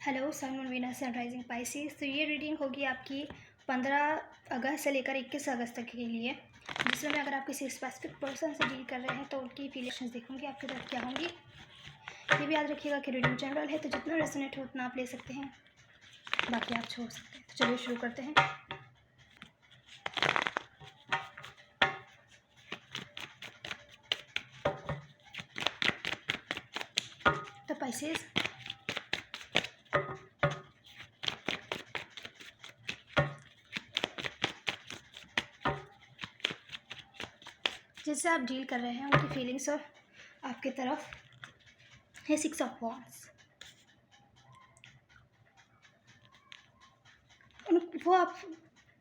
Hello sun moon Venus sun rising Pisces. तो ये reading होगी आपकी 15 अगस्त से लेकर 21 अगस्त तक के लिए, जिसमें अगर आप किसी स्पेसिफिक पर्सन से डील कर रहे हैं तो उनकी फीलिंग्स देखूंगी आपकी तरफ क्या होंगी। ये भी याद रखिएगा कि रीडिंग जनरल है, तो जितना रेजोनेट हो उतना आप ले सकते हैं, बाकी आप छोड़ सकते हैं। तो चलिए शुरू करते हैं। तो पाइसेस, जिससे आप डील कर रहे हैं उनकी फीलिंग्स और आपकी तरफ है 6 ऑफ वॉन्ड्स।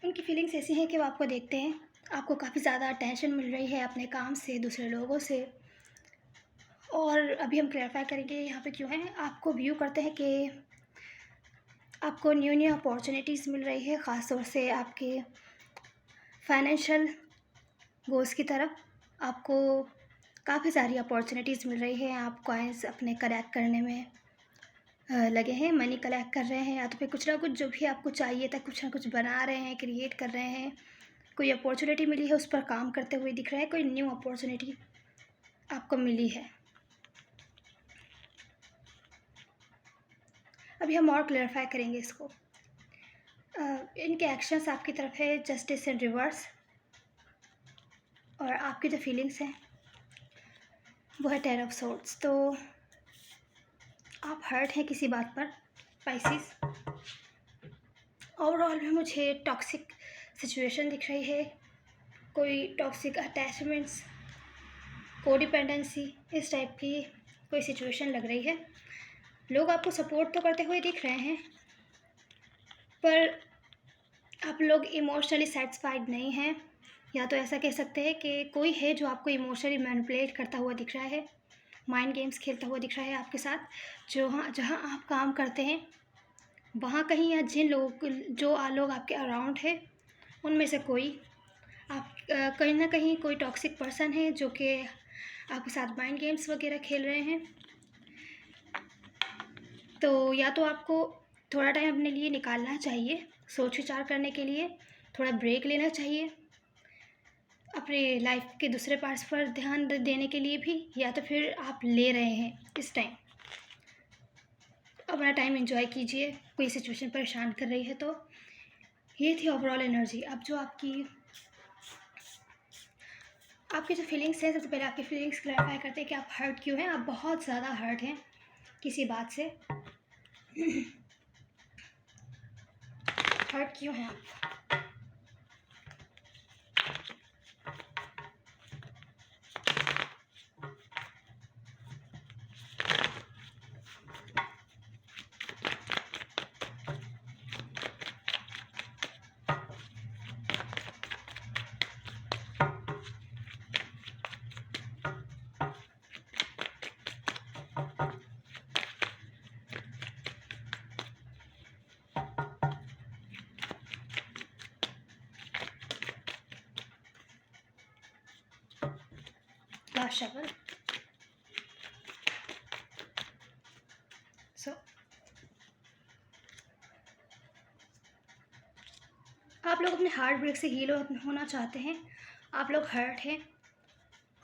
उनकी फीलिंग्स ऐसी हैं कि वो आपको देखते हैं, आपको काफ़ी ज़्यादा अटेंशन मिल रही है अपने काम से, दूसरे लोगों से। और अभी हम क्लैरिफाई करेंगे यहाँ पे क्यों है। आपको व्यू करते हैं कि आपको न्यू न्यू अपॉर्चुनिटीज़ मिल रही है, ख़ास तौर से आपके फाइनेंशियल गोल्स की तरफ आपको काफ़ी सारी अपॉर्चुनिटीज़ मिल रही है। आप कॉइन्स अपने कलेक्ट करने में लगे हैं, मनी कलेक्ट कर रहे हैं, या तो फिर कुछ ना कुछ जो भी आपको चाहिए था कुछ ना कुछ बना रहे हैं, क्रिएट कर रहे हैं। कोई अपॉर्चुनिटी मिली है, उस पर काम करते हुए दिख रहा है, कोई न्यू अपॉर्चुनिटी आपको मिली है। अभी हम और क्लैरिफाई करेंगे इसको। इनके एक्शंस आपकी तरफ है जस्टिस इन रिवर्स, और आपकी जो फीलिंग्स हैं वो है टेन ऑफ सोर्ड्स। तो आप हर्ट हैं किसी बात पर पाइसेस। ओवरऑल में मुझे टॉक्सिक सिचुएशन दिख रही है, कोई टॉक्सिक अटैचमेंट्स, कोडिपेंडेंसी, इस टाइप की कोई सिचुएशन लग रही है। लोग आपको सपोर्ट तो करते हुए दिख रहे हैं, पर आप लोग इमोशनली सेटिस्फाइड नहीं हैं, या तो ऐसा कह सकते हैं कि कोई है जो आपको इमोशनली मैनिपुलेट करता हुआ दिख रहा है, माइंड गेम्स खेलता हुआ दिख रहा है आपके साथ। जहाँ आप काम करते हैं वहाँ कहीं, या जिन लोग लोग आपके अराउंड है उनमें से कोई आप कहीं ना कहीं कोई टॉक्सिक पर्सन है जो कि आपके साथ माइंड गेम्स वगैरह खेल रहे हैं। तो या तो आपको थोड़ा टाइम अपने लिए निकालना चाहिए, सोच विचार करने के लिए थोड़ा ब्रेक लेना चाहिए, अपने लाइफ के दूसरे पार्ट्स पर ध्यान देने के लिए भी, या तो फिर आप ले रहे हैं इस टाइम, अपना टाइम एंजॉय कीजिए। कोई सिचुएशन परेशान कर रही है तो ये थी ओवरऑल एनर्जी। अब जो आपकी जो फीलिंग्स हैं, सबसे पहले आपकी फीलिंग्स क्लैरिफाई करते हैं कि आप हर्ट क्यों हैं। आप बहुत ज़्यादा हर्ट हैं किसी बात से। हर्ट क्यों हैं आप? Last shuffle. सो आप लोग अपने हार्ट ब्रेक से हील होना चाहते हैं, आप लोग हर्ट हैं,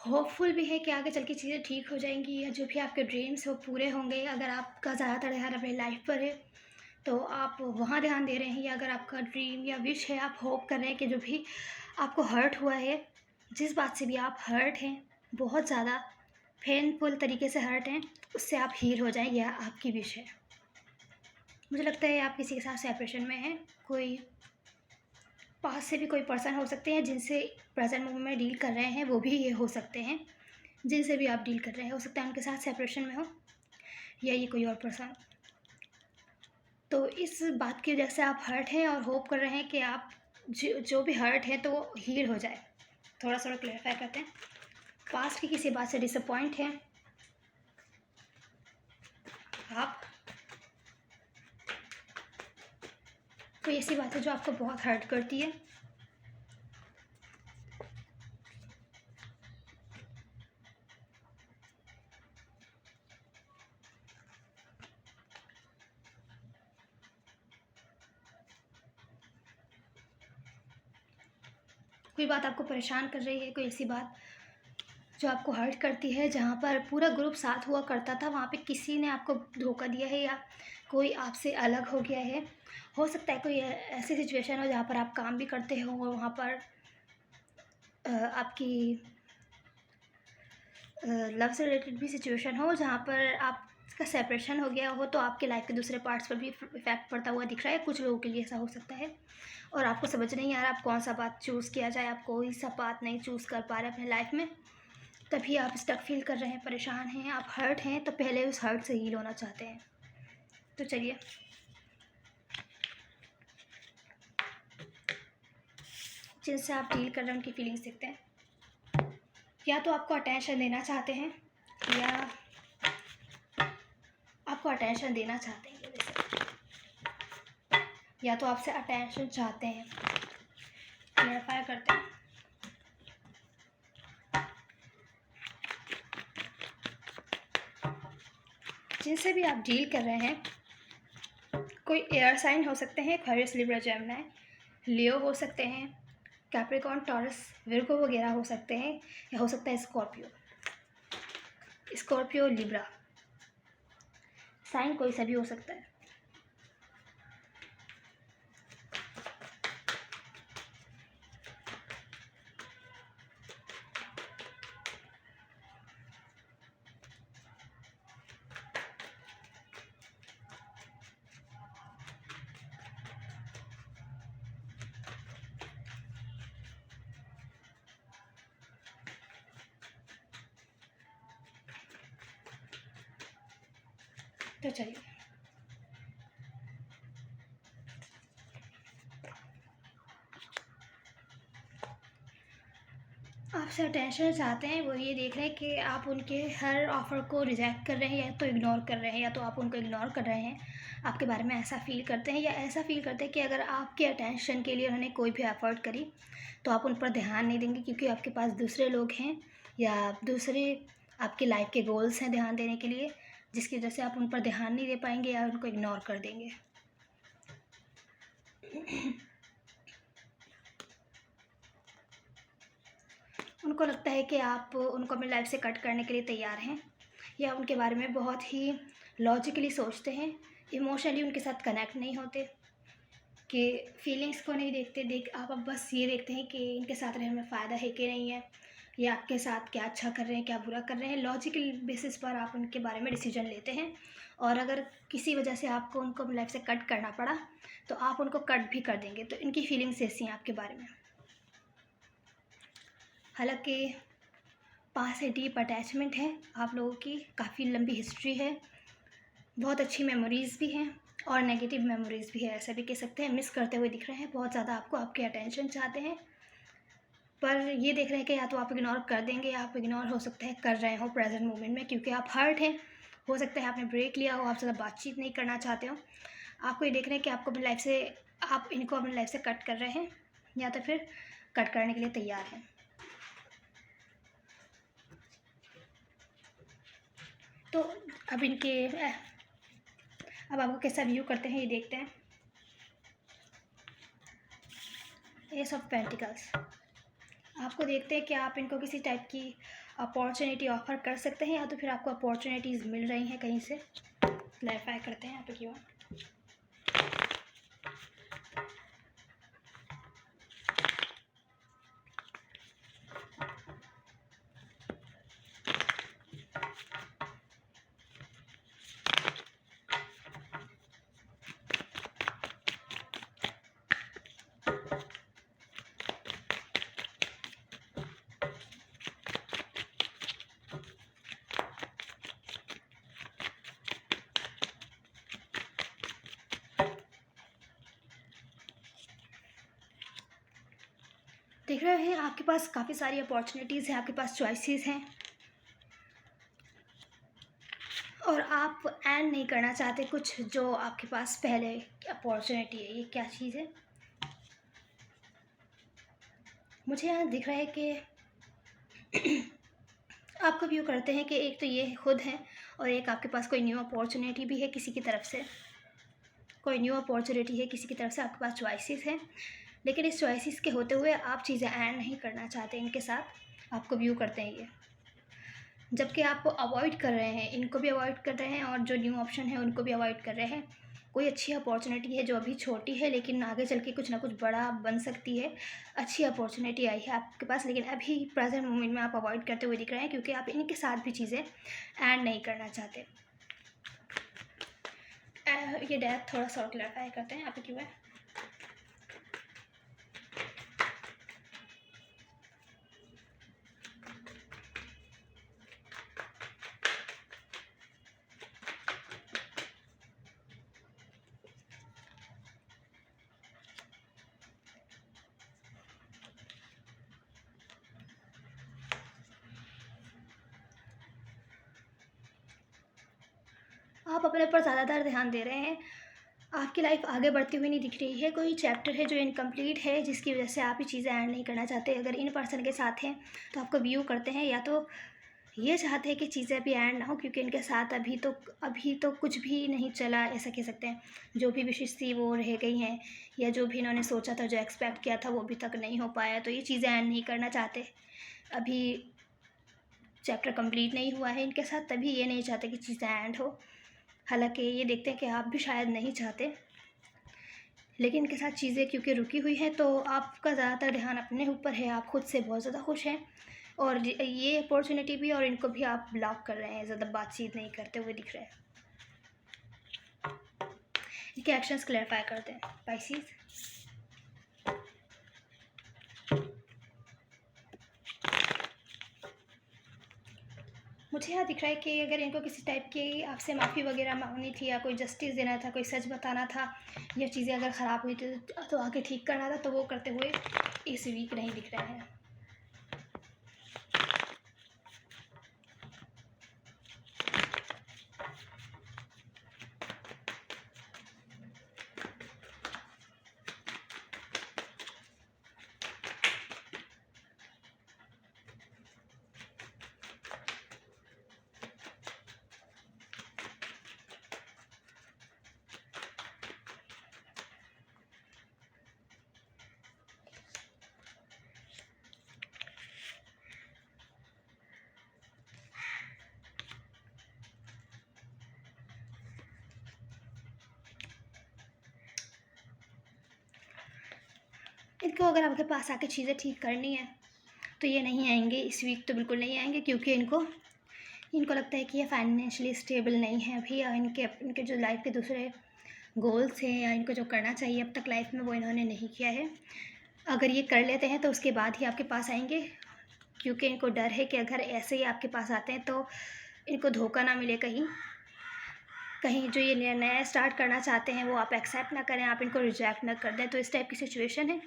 होपफुल भी है कि आगे चल के चीज़ें ठीक हो जाएंगी, या जो भी आपके ड्रीम्स वो पूरे होंगे। अगर आपका ज़्यादातर ध्यान अपनी लाइफ पर है तो आप वहाँ ध्यान दे रहे हैं, या अगर आपका ड्रीम या विश है, आप होप कर रहे हैं कि जो भी आपको हर्ट हुआ है, जिस बात से भी आप हर्ट हैं, बहुत ज़्यादा पेनफुल तरीके से हर्ट हैं, उससे आप हील हो जाएं, यह आपकी विश है। मुझे लगता है आप किसी के साथ सेपरेशन में हैं, कोई पास से भी कोई पर्सन हो सकते हैं जिनसे प्रेजेंट मोमेंट में डील कर रहे हैं, वो भी ये हो सकते हैं जिनसे भी आप डील कर रहे हैं, हो सकता है उनके साथ सेपरेशन में हो, या ये कोई और पर्सन। तो इस बात की वजह से आप हर्ट हैं और होप कर रहे हैं कि आप जो भी हर्ट है तो वो हील हो जाए। थोड़ा सा क्लैरिफाई करते हैं। पास्ट की किसी बात से डिसअपॉइंट हैं आप, कोई ऐसी बात है जो आपको बहुत हर्ट करती है। कोई बात आपको परेशान कर रही है, कोई ऐसी बात जो आपको हर्ट करती है, जहाँ पर पूरा ग्रुप साथ हुआ करता था, वहाँ पे किसी ने आपको धोखा दिया है या कोई आपसे अलग हो गया है। हो सकता है कोई ऐसी सिचुएशन हो जहाँ पर आप काम भी करते हो और वहाँ पर आपकी लव से रिलेटेड भी सिचुएशन हो जहाँ पर आपका सेपरेशन हो गया हो, तो आपके लाइफ के दूसरे पार्ट्स पर भी इफ़ेक्ट पड़ता हुआ दिख रहा है। कुछ लोगों के लिए ऐसा हो सकता है और आपको समझ नहीं आ रहा आप कौन सा बात चूज़ किया जाए, आप कोई सा बात नहीं चूज़ कर पा रहे अपने लाइफ में, तभी आप स्टक फील कर रहे हैं, परेशान हैं, आप हर्ट हैं, तो पहले उस हर्ट से हील होना चाहते हैं। तो चलिए जिनसे आप डील कर रहे हैं उनकी फीलिंग्स देखते हैं। या तो आपको अटेंशन देना चाहते हैं या आपको अटेंशन देना चाहते हैं, वैसे या तो आपसे अटेंशन चाहते हैं। क्लैरिफाई करते हैं। जिनसे भी आप डील कर रहे हैं, कोई एयर साइन हो सकते हैं, एक्वेरियस, लिब्रा, जेमिनी, लियो हो सकते हैं, कैप्रिकॉर्न, टॉरस, विर्गो वगैरह हो सकते हैं, या हो सकता है स्कॉर्पियो, लिब्रा, साइन कोई सा भी हो सकता है। तो चलिए आपसे अटेंशन चाहते हैं, वो ये देख रहे हैं कि आप उनके हर ऑफ़र को रिजेक्ट कर रहे हैं या तो इग्नोर कर रहे हैं, या तो आप उनको इग्नोर कर रहे हैं, आपके बारे में ऐसा फ़ील करते हैं, या ऐसा फ़ील करते हैं कि अगर आपके अटेंशन के लिए उन्होंने कोई भी एफ़र्ट करी तो आप उन पर ध्यान नहीं देंगे, क्योंकि आपके पास दूसरे लोग हैं या दूसरे आपकी लाइफ़ के गोल्स हैं ध्यान देने के लिए, जिसकी वजह से आप उन पर ध्यान नहीं दे पाएंगे या उनको इग्नोर कर देंगे। उनको लगता है कि आप उनको अपनी लाइफ से कट करने के लिए तैयार हैं, या उनके बारे में बहुत ही लॉजिकली सोचते हैं, इमोशनली उनके साथ कनेक्ट नहीं होते, कि फीलिंग्स को नहीं देखते, आप अब बस ये देखते हैं कि इनके साथ रहने में फ़ायदा है कि नहीं है, या आपके साथ क्या अच्छा कर रहे हैं, क्या बुरा कर रहे हैं। लॉजिकल बेसिस पर आप उनके बारे में डिसीजन लेते हैं, और अगर किसी वजह से आपको उनको अपनी लाइफ से कट करना पड़ा तो आप उनको कट भी कर देंगे। तो इनकी फीलिंग्स ऐसी हैं आपके बारे में। हालांकि पास से डीप अटैचमेंट है आप लोगों की, काफ़ी लंबी हिस्ट्री है, बहुत अच्छी मेमोरीज़ भी हैं और नेगेटिव मेमोरीज़ भी है, ऐसा भी कह सकते हैं। मिस करते हुए दिख रहे हैं बहुत ज़्यादा आपको, आपके अटेंशन चाहते हैं, पर ये देख रहे हैं कि या तो आप इग्नोर कर देंगे, या आप इग्नोर हो सकता है कर रहे हो प्रेजेंट मोमेंट में, क्योंकि आप हर्ट हैं। हो सकता है आपने ब्रेक लिया हो, आपसे ज़्यादा बातचीत नहीं करना चाहते हो, आपको ये देख रहे हैं कि आपको अपनी लाइफ से, आप इनको अपनी लाइफ से कट कर रहे हैं, या तो फिर कट करने के लिए तैयार हैं। तो अब अब आपको कैसा व्यू करते हैं ये देखते हैं। एस ऑफ पेंटिकल्स, आपको देखते हैं कि आप इनको किसी टाइप की अपॉर्चुनिटी ऑफ़र कर सकते हैं, या तो फिर आपको अपॉर्चुनिटीज़ मिल रही हैं कहीं से। क्लैरिफाई करते हैं यहाँ पे क्यों। देख रहे हैं आपके पास काफ़ी सारी अपॉर्चुनिटीज़ हैं, आपके पास चॉइसेस हैं, और आप एंड नहीं करना चाहते कुछ जो आपके पास पहले अपॉर्चुनिटी है। ये क्या चीज़ है, मुझे यहाँ दिख रहा है कि आपको व्यू करते हैं कि एक तो ये खुद है, और एक आपके पास कोई न्यू अपॉर्चुनिटी भी है किसी की तरफ से, कोई न्यू अपॉर्चुनिटी है किसी की तरफ से, आपके पास चॉइसेस हैं। लेकिन इस चॉइसेस के होते हुए आप चीज़ें ऐड नहीं करना चाहते इनके साथ, आपको व्यू करते हैं ये, जबकि आप अवॉइड कर रहे हैं, इनको भी अवॉइड कर रहे हैं और जो न्यू ऑप्शन है उनको भी अवॉइड कर रहे हैं। कोई अच्छी अपॉर्चुनिटी है जो अभी छोटी है लेकिन आगे चल के कुछ ना कुछ बड़ा बन सकती है। अच्छी अपॉर्चुनिटी आई है आपके पास, लेकिन अभी प्रेजेंट मोमेंट में आप अवॉइड करते हुए दिख रहे हैं क्योंकि आप इनके साथ भी चीज़ें ऐड नहीं करना चाहते। ये डेथ थोड़ा सा और क्लैरिफाई करते हैं यहाँ पे क्यों है। आप अपने ऊपर ज़्यादातर ध्यान दे रहे हैं, आपकी लाइफ आगे बढ़ती हुई नहीं दिख रही है। कोई चैप्टर है जो इनकम्प्लीट है जिसकी वजह से आप ये चीज़ें ऐड नहीं करना चाहते। अगर इन पर्सन के साथ हैं तो आपको व्यू करते हैं, या तो ये चाहते हैं कि चीज़ें अभी ऐड ना हो क्योंकि इनके साथ अभी तो कुछ भी नहीं चला, ऐसा कह सकते हैं। जो भी विशेष थी वो रह गई हैं, या जो भी इन्होंने सोचा था, जो एक्सपेक्ट किया था वो अभी तक नहीं हो पाया, तो ये चीज़ें ऐड नहीं करना चाहते। अभी चैप्टर कंप्लीट नहीं हुआ है इनके साथ, तभी ये नहीं चाहते कि चीज़ें ऐड हो। हालांकि ये देखते हैं कि आप भी शायद नहीं चाहते, लेकिन इनके साथ चीज़ें क्योंकि रुकी हुई हैं तो आपका ज़्यादातर ध्यान अपने ऊपर है। आप खुद से बहुत ज़्यादा खुश हैं और ये अपॉर्चुनिटी भी और इनको भी आप ब्लॉक कर रहे हैं, ज़्यादा बातचीत नहीं करते हुए दिख रहे हैं। इनके एक्शंस क्लैरिफाई करते हैं पाइसेस। मुझे यहाँ दिख रहा है कि अगर इनको किसी टाइप की आपसे माफ़ी वगैरह मांगनी थी, या कोई जस्टिस देना था, कोई सच बताना था, या चीज़ें अगर ख़राब हुई थी तो आगे ठीक करना था, तो वो करते हुए इस वीक नहीं दिख रहे हैं। इनको अगर आपके पास आके चीज़ें ठीक करनी है तो ये नहीं आएंगे इस वीक, तो बिल्कुल नहीं आएंगे क्योंकि इनको लगता है कि ये फाइनेंशियली स्टेबल नहीं है अभी, या इनके जो लाइफ के दूसरे गोल्स हैं या इनको जो करना चाहिए अब तक लाइफ में वो इन्होंने नहीं किया है। अगर ये कर लेते हैं तो उसके बाद ही आपके पास आएंगे, क्योंकि इनको डर है कि अगर ऐसे ही आपके पास आते हैं तो इनको धोखा ना मिले, कहीं जो ये नया स्टार्ट करना चाहते हैं वो आप एक्सेप्ट ना करें, आप इनको रिजेक्ट ना कर दें। तो इस टाइप की सिचुएशन है।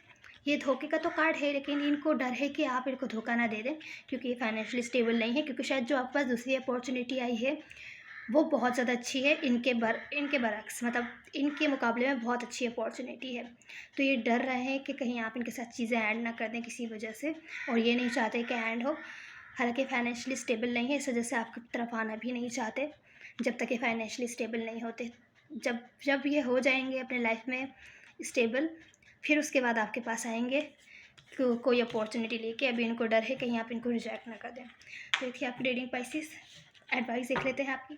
ये धोखे का तो कार्ड है, लेकिन इनको डर है कि आप इनको धोखा ना दे दें क्योंकि ये फाइनेंशियली स्टेबल नहीं है, क्योंकि शायद जो आपके पास दूसरी अपॉर्चुनिटी आई है वो बहुत ज़्यादा अच्छी है, इनके बरक्स, मतलब इनके मुकाबले में बहुत अच्छी अपॉर्चुनिटी है। तो ये डर रहे हैं कि कहीं आप इनके साथ चीज़ें ऐड ना कर दें किसी वजह से, और ये नहीं चाहते कि ऐड हो। हालांकि फाइनेंशियली स्टेबल नहीं है, इस वजह से आपकी तरफ आना भी नहीं चाहते जब तक ये फाइनेंशियली स्टेबल नहीं होते। जब जब ये हो जाएंगे अपने लाइफ में स्टेबल, फिर उसके बाद आपके पास आएंगे कोई अपॉर्चुनिटी लेके। अभी इनको डर है कहीं आप इनको रिजेक्ट ना कर दें। तो देखिए आपकी रीडिंग पाइसेस, एडवाइस देख लेते हैं आपकी।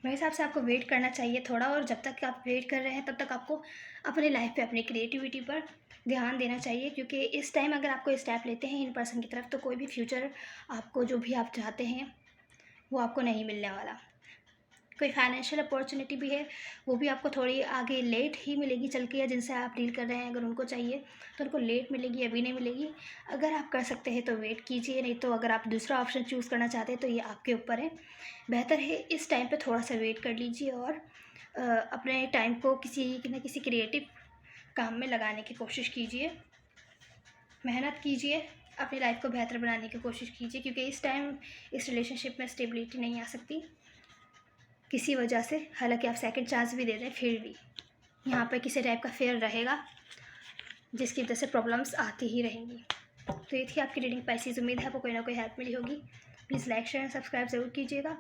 मेरे हिसाब से आपको वेट करना चाहिए थोड़ा, और जब तक आप वेट कर रहे हैं तब तक आपको अपनी लाइफ पे, अपनी क्रिएटिविटी पर ध्यान देना चाहिए, क्योंकि इस टाइम अगर आपको स्टेप लेते हैं इन पर्सन की तरफ तो कोई भी फ्यूचर आपको जो भी आप चाहते हैं वो आपको नहीं मिलने वाला। कोई फाइनेंशियल अपॉर्चुनिटी भी है, वो भी आपको थोड़ी आगे लेट ही मिलेगी चल के, या जिनसे आप डील कर रहे हैं अगर उनको चाहिए तो उनको लेट मिलेगी, अभी नहीं मिलेगी। अगर आप कर सकते हैं तो वेट कीजिए, नहीं तो अगर आप दूसरा ऑप्शन चूज़ करना चाहते हैं तो ये आपके ऊपर है। बेहतर है इस टाइम पे थोड़ा सा वेट कर लीजिए और अपने टाइम को किसी न किसी क्रिएटिव काम में लगाने की कोशिश कीजिए, मेहनत कीजिए, अपनी लाइफ को बेहतर बनाने की कोशिश कीजिए, क्योंकि इस टाइम इस रिलेशनशिप में स्टेबिलिटी नहीं आ सकती किसी वजह से। हालांकि आप सेकंड चांस भी दे दें फिर भी यहाँ पर किसी टाइप का फेयर रहेगा, जिसकी वजह से प्रॉब्लम्स आती ही रहेंगी। तो ये थी आपकी रीडिंग पाइसेस। उम्मीद है आपको कोई ना कोई हेल्प मिली होगी। Please like share and subscribe ज़रूर कीजिएगा।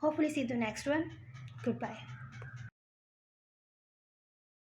Hopefully see the next one. Good bye.